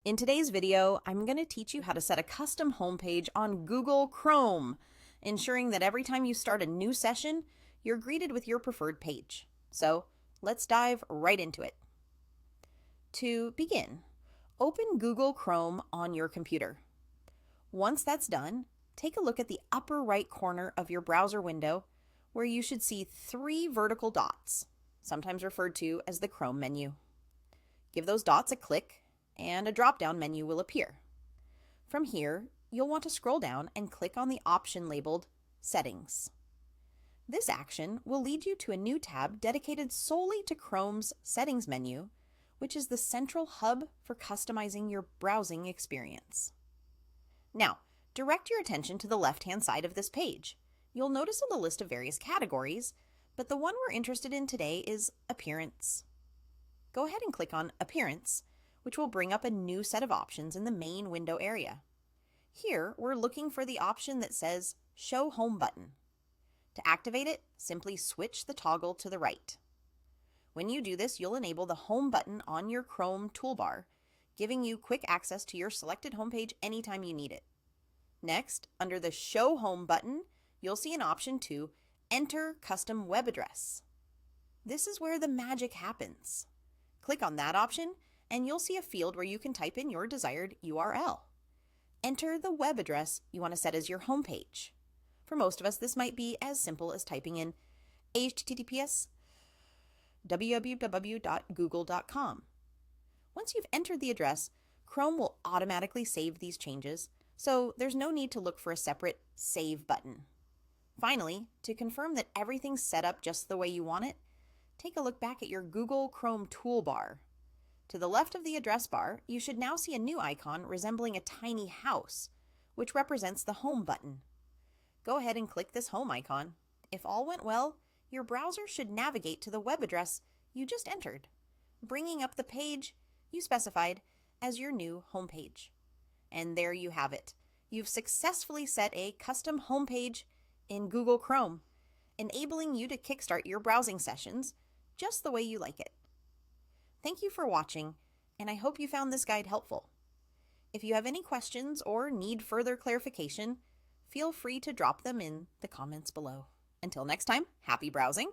In today's video, I'm going to teach you how to set a custom homepage on Google Chrome, ensuring that every time you start a new session, you're greeted with your preferred page. So let's dive right into it. To begin, open Google Chrome on your computer. Once that's done, take a look at the upper right corner of your browser window where you should see 3 vertical dots, sometimes referred to as the Chrome menu. Give those dots a click and a drop-down menu will appear. From here, you'll want to scroll down and click on the option labeled Settings. This action will lead you to a new tab dedicated solely to Chrome's Settings menu, which is the central hub for customizing your browsing experience. Now, direct your attention to the left-hand side of this page. You'll notice a list of various categories, but the one we're interested in today is Appearance. Go ahead and click on Appearance, which will bring up a new set of options in the main window area. Here, we're looking for the option that says Show Home button. To activate it, simply switch the toggle to the right. When you do this, you'll enable the Home button on your Chrome toolbar, giving you quick access to your selected homepage anytime you need it. Next, under the Show Home button, you'll see an option to Enter Custom Web Address. This is where the magic happens. Click on that option, and you'll see a field where you can type in your desired URL. Enter the web address you want to set as your homepage. For most of us, this might be as simple as typing in https www.google.com. Once you've entered the address, Chrome will automatically save these changes, so there's no need to look for a separate Save button. Finally, to confirm that everything's set up just the way you want it, take a look back at your Google Chrome toolbar. To the left of the address bar, you should now see a new icon resembling a tiny house, which represents the Home button. Go ahead and click this Home icon. If all went well, your browser should navigate to the web address you just entered, bringing up the page you specified as your new homepage. And there you have it. You've successfully set a custom homepage in Google Chrome, enabling you to kickstart your browsing sessions just the way you like it. Thank you for watching, and I hope you found this guide helpful. If you have any questions or need further clarification, feel free to drop them in the comments below. Until next time, happy browsing!